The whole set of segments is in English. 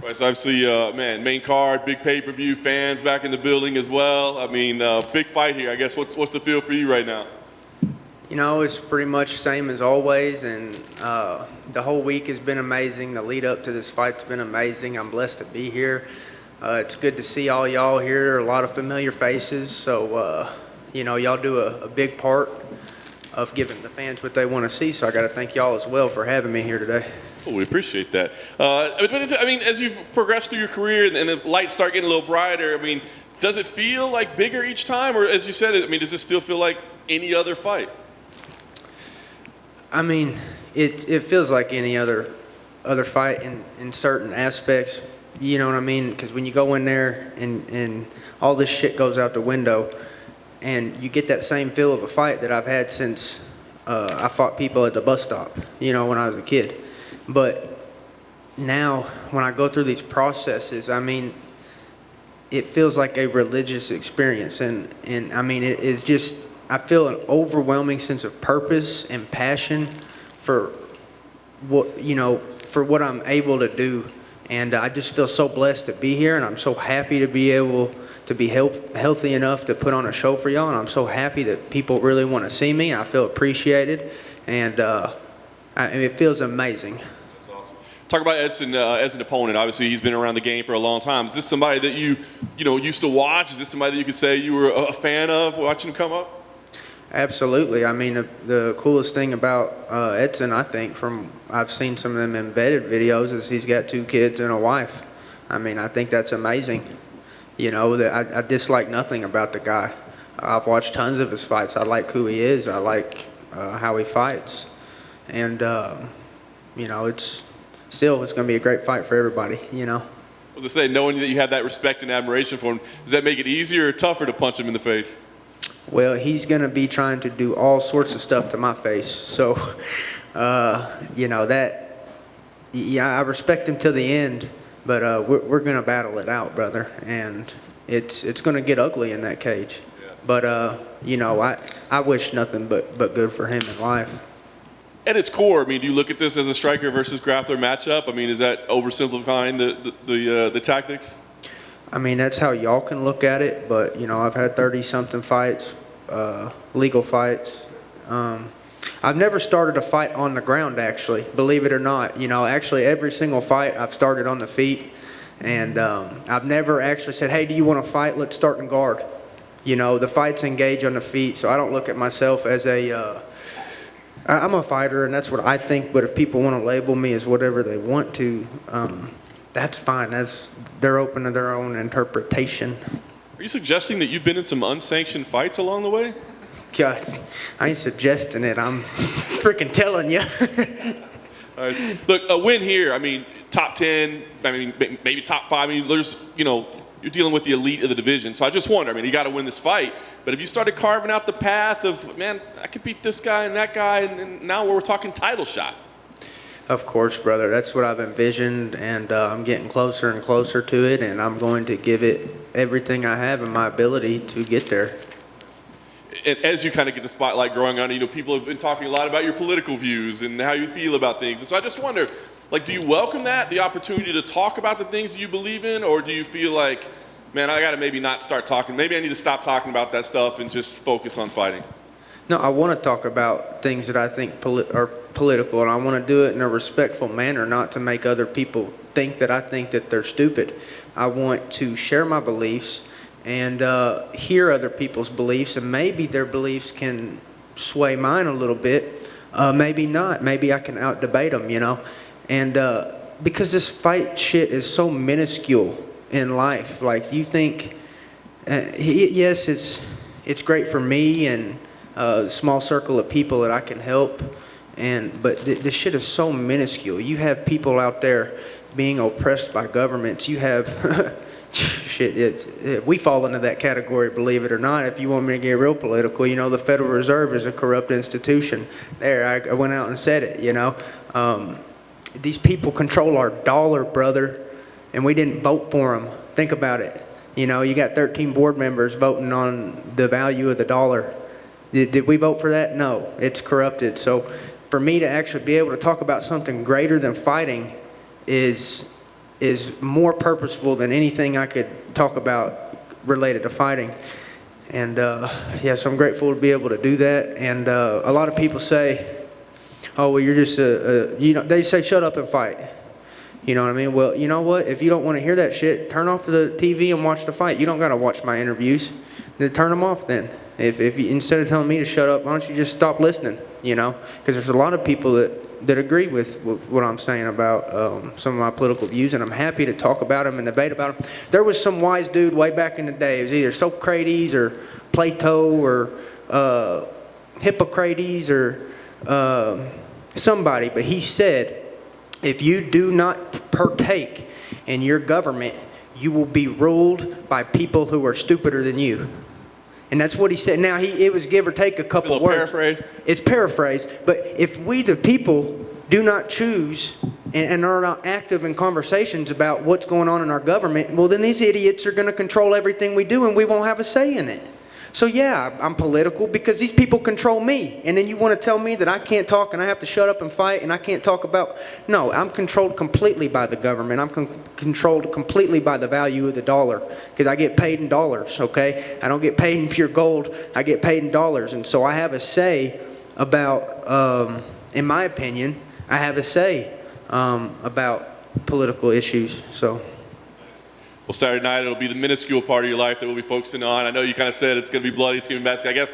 Right, so obviously, man, main card, big pay-per-view, fans back in the building as well. I mean, big fight here. I guess what's the feel for you right now? You know, it's pretty much the same as always, and the whole week has been amazing. The lead up to this fight's been amazing. I'm blessed to be here. It's good to see all y'all here, a lot of familiar faces. So, you know, y'all do a big part of giving the fans what they want to see. So I got to thank y'all as well for having me here today. Oh, we appreciate that. I mean, as you've progressed through your career and the lights start getting a little brighter, I mean, does it feel like bigger each time? Or as you said, I mean, does it still feel like any other fight? I mean, it feels like any other fight in certain aspects. You know what I mean? Because when you go in there and all this shit goes out the window, and you get that same feel of a fight that I've had since I fought people at the bus stop, you know, when I was a kid. But now, when I go through these processes, I mean, it feels like a religious experience. And I mean, it's just, I feel an overwhelming sense of purpose and passion for what, you know, for what I'm able to do. And I just feel so blessed to be here, and I'm so happy to be able to be healthy enough to put on a show for y'all. And I'm so happy that people really want to see me. I feel appreciated, and it feels amazing. That's awesome. Talk about Edson as an opponent. Obviously, he's been around the game for a long time. Is this somebody that you used to watch? Is this somebody that you could say you were a fan of watching him come up? Absolutely. I mean, the coolest thing about Edson, I think, from I've seen some of them embedded videos, is he's got 2 kids and a wife. I mean, I think that's amazing. You know, that I dislike nothing about the guy. I've watched tons of his fights. I like who he is. I like how he fights. And, you know, it's going to be a great fight for everybody, you know. I was going to say, knowing that you have that respect and admiration for him, does that make it easier or tougher to punch him in the face? Well, he's going to be trying to do all sorts of stuff to my face. So, you know, I respect him till the end, but we're going to battle it out, brother. And it's going to get ugly in that cage. Yeah. But, you know, I wish nothing but good for him in life. At its core, I mean, do you look at this as a striker versus grappler matchup? I mean, is that oversimplifying the tactics? I mean, that's how y'all can look at it, but, you know, I've had 30-something fights, legal fights. I've never started a fight on the ground, actually, believe it or not. You know, actually, every single fight I've started on the feet, and I've never actually said, hey, do you want to fight? Let's start in guard. You know, the fights engage on the feet, so I don't look at myself as I'm a fighter, and that's what I think, but if people want to label me as whatever they want to, that's fine. They're open to their own interpretation. Are you suggesting that you've been in some unsanctioned fights along the way? God, I ain't suggesting it. I'm freaking telling you. All right. Look, a win here, I mean, top 10, I mean, maybe top 5. I mean, there's, you know, you're dealing with the elite of the division. So I just wonder, I mean, you got to win this fight. But if you started carving out the path of, man, I could beat this guy and that guy, and now we're talking title shot. Of course, brother. That's what I've envisioned, and I'm getting closer and closer to it, and I'm going to give it everything I have in my ability to get there. And as you kind of get the spotlight growing on, you know, people have been talking a lot about your political views and how you feel about things. And so I just wonder, like, do you welcome that, the opportunity to talk about the things you believe in, or do you feel like, man, I got to maybe not start talking, maybe I need to stop talking about that stuff and just focus on fighting? No, I want to talk about things that I think are political, and I want to do it in a respectful manner, not to make other people think that I think that they're stupid. I want to share my beliefs and hear other people's beliefs, and maybe their beliefs can sway mine a little bit. Maybe not. Maybe I can out-debate them, you know. And because this fight shit is so minuscule in life, like, you think, yes, it's great for me and a small circle of people that I can help, but this shit is so minuscule. You have people out there being oppressed by governments. You have shit. We fall into that category, believe it or not. If you want me to get real political, you know, the Federal Reserve is a corrupt institution. There, I went out and said it. You know, these people control our dollar, brother, and we didn't vote for them. Think about it. You know, you got 13 board members voting on the value of the dollar. Did we vote for that? No, it's corrupted. So for me to actually be able to talk about something greater than fighting is is more purposeful than anything I could talk about related to fighting. And yes, I'm grateful to be able to do that. And a lot of people say, oh, well, you're just they say shut up and fight. You know what I mean? Well, you know what? If you don't want to hear that shit, turn off the TV and watch the fight. You don't got to watch my interviews. Then turn them off then. If you, instead of telling me to shut up, why don't you just stop listening, you know? Because there's a lot of people that agree with what I'm saying about some of my political views, and I'm happy to talk about them and debate about them. There was some wise dude way back in the day. It was either Socrates or Plato or Hippocrates or somebody, but he said, if you do not partake in your government, you will be ruled by people who are stupider than you. And that's what he said. Now, it was give or take a couple of words. Paraphrase. It's paraphrased. But if we, the people, do not choose and are not active in conversations about what's going on in our government, well, then these idiots are going to control everything we do and we won't have a say in it. So yeah, I'm political because these people control me. And then you want to tell me that I can't talk and I have to shut up and fight and I can't talk about... No, I'm controlled completely by the government. I'm controlled completely by the value of the dollar because I get paid in dollars, okay? I don't get paid in pure gold. I get paid in dollars. And so I have a say about, in my opinion, I have a say about political issues, so... Well, Saturday night, it'll be the minuscule part of your life that we'll be focusing on. I know you kind of said it's going to be bloody, it's going to be messy. I guess,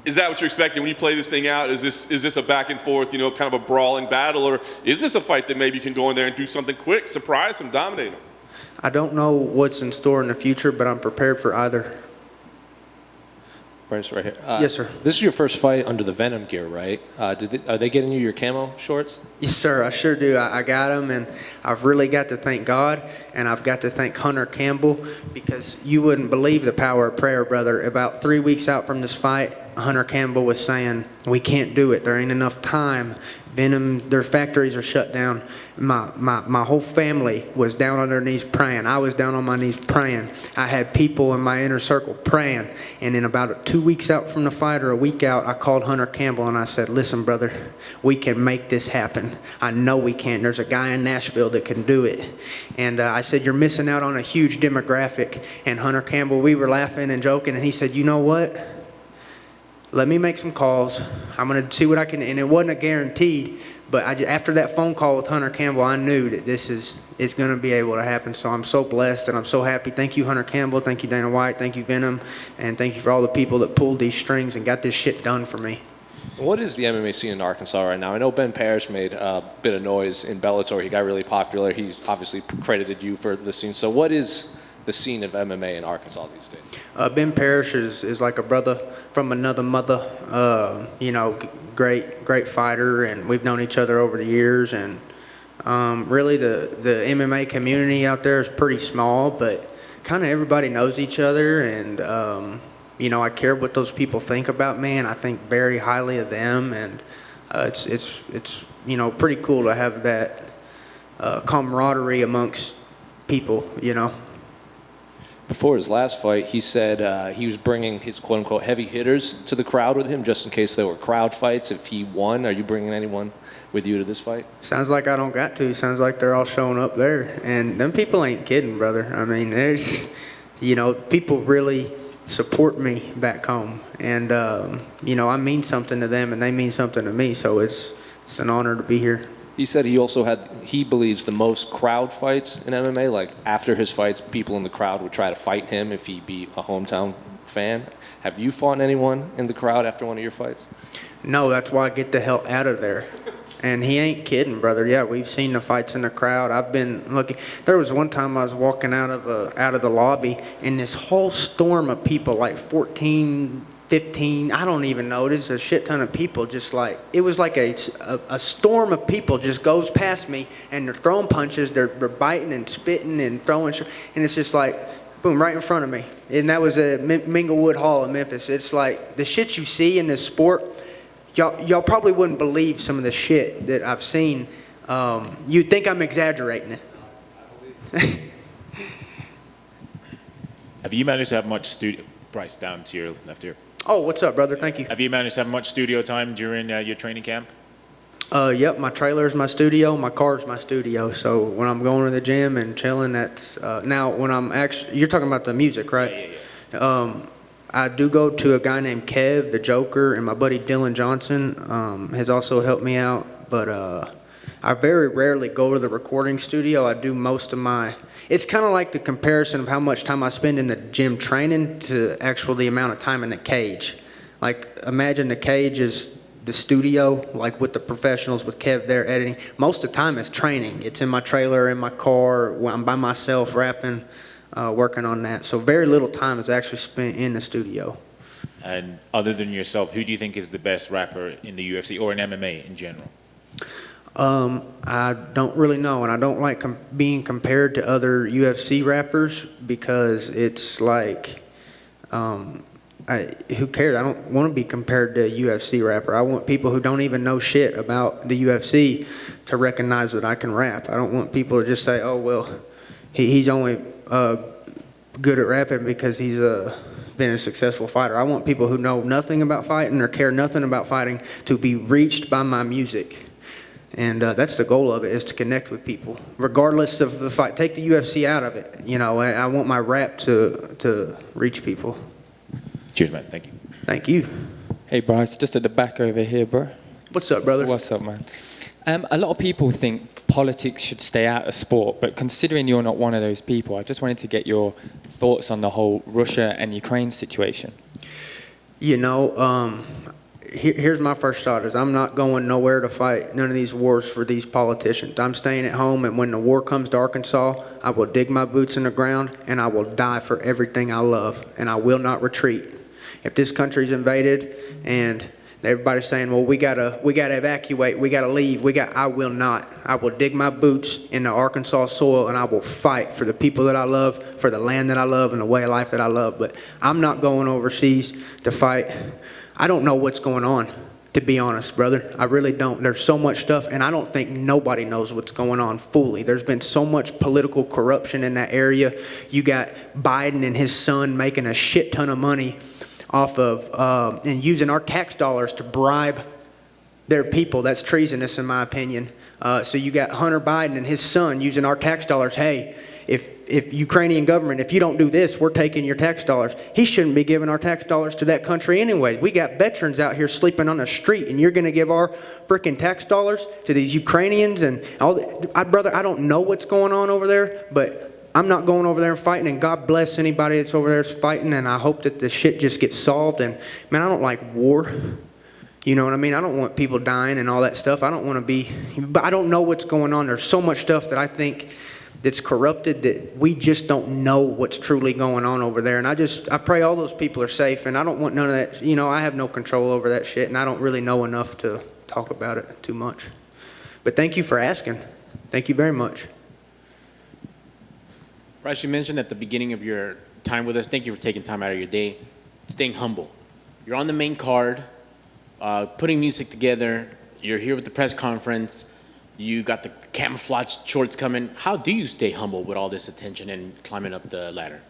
is that what you're expecting when you play this thing out? Is this a back and forth, you know, kind of a brawling battle? Or is this a fight that maybe you can go in there and do something quick, surprise them, dominate them? I don't know what's in store in the future, but I'm prepared for either. Bryce, right here. Yes, sir. This is your first fight under the Venom gear, right? Are they getting you your camo shorts? Yes, sir, I sure do. I got them, and I've really got to thank God, and I've got to thank Hunter Campbell, because you wouldn't believe the power of prayer, brother. About 3 weeks out from this fight, Hunter Campbell was saying, we can't do it. There ain't enough time. Venom, their factories are shut down. My whole family was down on their knees praying. I was down on my knees praying. I had people in my inner circle praying. And then about 2 weeks out from the fight, or a week out, I called Hunter Campbell and I said, listen, brother, we can make this happen. I know we can. There's a guy in Nashville that can do it. And I said, you're missing out on a huge demographic. And Hunter Campbell, we were laughing and joking, and he said, you know what? Let me make some calls. I'm going to see what I can, and it wasn't a guaranteed, but after that phone call with Hunter Campbell, I knew that it's going to be able to happen. So I'm so blessed and I'm so happy. Thank you, Hunter Campbell. Thank you, Dana White. Thank you, Venom. And thank you for all the people that pulled these strings and got this shit done for me. What is the MMA scene in Arkansas right now? I know Ben Parrish made a bit of noise in Bellator. He got really popular. He obviously credited you for the scene. So what is the scene of MMA in Arkansas these days? Ben Parrish is like a brother from another mother, you know, great fighter, and we've known each other over the years. And really the MMA community out there is pretty small, but kind of everybody knows each other. And you know, I care what those people think about me, and I think very highly of them. And it's you know, pretty cool to have that camaraderie amongst people, you know. Before his last fight, he said he was bringing his quote-unquote heavy hitters to the crowd with him just in case there were crowd fights if he won. Are you bringing anyone with you to this fight? Sounds like I don't got to. Sounds like they're all showing up there. And them people ain't kidding, brother. I mean, there's, you know, people really support me back home. And, you know, I mean something to them and they mean something to me. So it's an honor to be here. He said he believes the most crowd fights in MMA. Like after his fights, people in the crowd would try to fight him if he beat a hometown fan. Have you fought anyone in the crowd after one of your fights? No, that's why I get the hell out of there. And he ain't kidding, brother. Yeah, we've seen the fights in the crowd. I've been looking. There was one time I was walking out of the lobby, and this whole storm of people, like 14, 15, I don't even know. There's a shit ton of people, just like, it was like a storm of people just goes past me, and they're throwing punches, they're biting and spitting and throwing, and it's just like, boom, right in front of me. And that was at Minglewood Hall in Memphis. It's like, the shit you see in this sport, y'all probably wouldn't believe some of the shit that I've seen. You'd think I'm exaggerating it. Have you managed to have much studio, Bryce, down to your left here? Oh, what's up, brother? Thank you. Have you managed to have much studio time during your training camp? Yep, my trailer is my studio, my car is my studio. So when I'm going to the gym and chilling, that's now when I'm actually, you're talking about the music, right? Yeah. I do go to a guy named Kev, the Joker, and my buddy Dylan Johnson has also helped me out. But I very rarely go to the recording studio. I do most of my, it's kind of like the comparison of how much time I spend in the gym training to actual the amount of time in the cage. Like imagine the cage is the studio, like with the professionals, with Kev there editing. Most of the time it's training. It's in my trailer, in my car, when I'm by myself rapping, working on that. So very little time is actually spent in the studio. And other than yourself, who do you think is the best rapper in the UFC or in MMA in general? I don't really know, and I don't like being compared to other UFC rappers because it's like, who cares? I don't want to be compared to a UFC rapper. I want people who don't even know shit about the UFC to recognize that I can rap. I don't want people to just say, oh, well, he's only good at rapping because he's been a successful fighter. I want people who know nothing about fighting or care nothing about fighting to be reached by my music. And that's the goal of it, is to connect with people, regardless of the fight. Take the UFC out of it. You know, I want my rap to reach people. Cheers, man. Thank you. Thank you. Hey, Bryce, just at the back over here, bro. What's up, brother? What's up, man? A lot of people think politics should stay out of sport, but considering you're not one of those people, I just wanted to get your thoughts on the whole Russia and Ukraine situation. You know, here's my first thought is I'm not going nowhere to fight none of these wars for these politicians. I'm staying at home, and when the war comes to Arkansas, I will dig my boots in the ground, and I will die for everything I love, and I will not retreat. If this country's invaded and everybody's saying, well, we gotta evacuate, we gotta leave, I will not. I will dig my boots in the Arkansas soil, and I will fight for the people that I love, for the land that I love, and the way of life that I love. But I'm not going overseas to fight. I don't know what's going on, to be honest, brother. I really don't. There's so much stuff, and I don't think nobody knows what's going on fully. There's been so much political corruption in that area. You got Biden and his son making a shit ton of money off of and using our tax dollars to bribe their people. That's treasonous, in my opinion. So you got Hunter Biden and his son using our tax dollars. Hey, if Ukrainian government, if you don't do this, we're taking your tax dollars. He shouldn't be giving our tax dollars to that country anyway. We got veterans out here sleeping on the street, and you're going to give our freaking tax dollars to these Ukrainians and all that. Brother, I don't know what's going on over there, but I'm not going over there and fighting, and God bless anybody that's over there fighting, and I hope that the shit just gets solved. And man, I don't like war. You know what I mean? I don't want people dying and all that stuff. I don't want to be, but I don't know what's going on. There's so much stuff that I think that's corrupted that we just don't know what's truly going on over there. And I pray all those people are safe, and I don't want none of that. You know, I have no control over that shit, and I don't really know enough to talk about it too much. But thank you for asking. Thank you very much. Bryce, you mentioned at the beginning of your time with us, thank you for taking time out of your day, staying humble. You're on the main card, putting music together, you're here with the press conference, you got the camouflage shorts coming. How do you stay humble with all this attention and climbing up the ladder?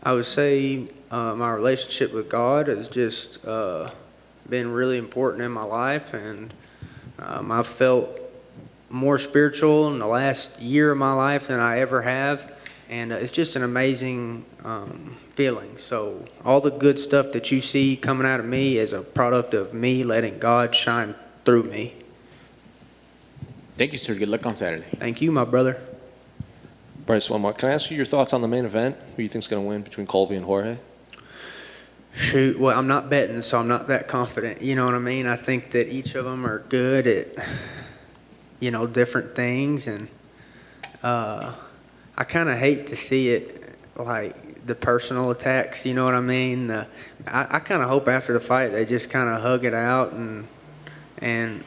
I would say my relationship with God has just been really important in my life, and I've felt more spiritual in the last year of my life than I ever have. And it's just an amazing feeling. So all the good stuff that you see coming out of me is a product of me letting God shine through me. Thank you, sir. Good luck on Saturday. Thank you, my brother. Bryce, one more. Can I ask you your thoughts on the main event? Who you think's going to win between Colby and Jorge? Shoot, well, I'm not betting, so I'm not that confident. You know what I mean? I think that each of them are good at, you know, different things. And I kind of hate to see it, like, the personal attacks, you know what I mean? I kind of hope after the fight they just kind of hug it out.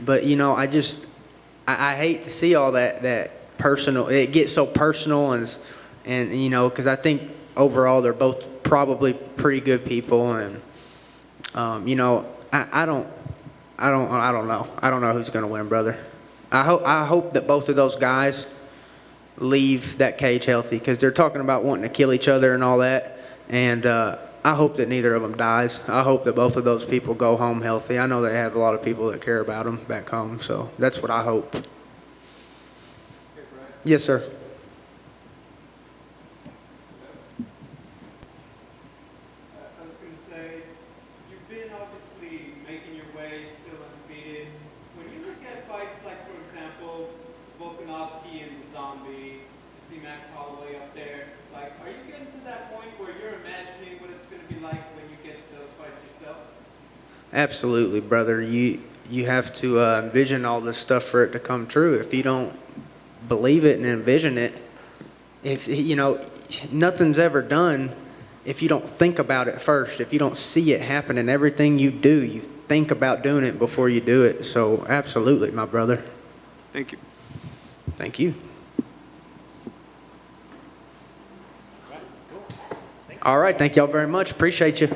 But, you know, I hate to see all that personal. It gets so personal, and you know, because I think overall they're both probably pretty good people, and you know, I don't know. I don't know who's going to win, brother. I hope that both of those guys leave that cage healthy, because they're talking about wanting to kill each other and all that, and I hope that neither of them dies. I hope that both of those people go home healthy. I know they have a lot of people that care about them back home, so that's what I hope. Yes, sir. I was going to say, you've been obviously making your way, still undefeated. When you look at fights like, for example, Volkanovski and Zombie, you see Max Holloway up there, like, are you getting to that point where you're imagining what it's going to be like when you get to those fights yourself? Absolutely, brother. You have to envision all this stuff for it to come true. If you don't believe it and envision it, it's, you know, nothing's ever done if you don't think about it first. If you don't see it happen in everything you do, you think about doing it before you do it. So absolutely, my brother. Thank you. Thank you. All right, thank y'all very much. Appreciate you.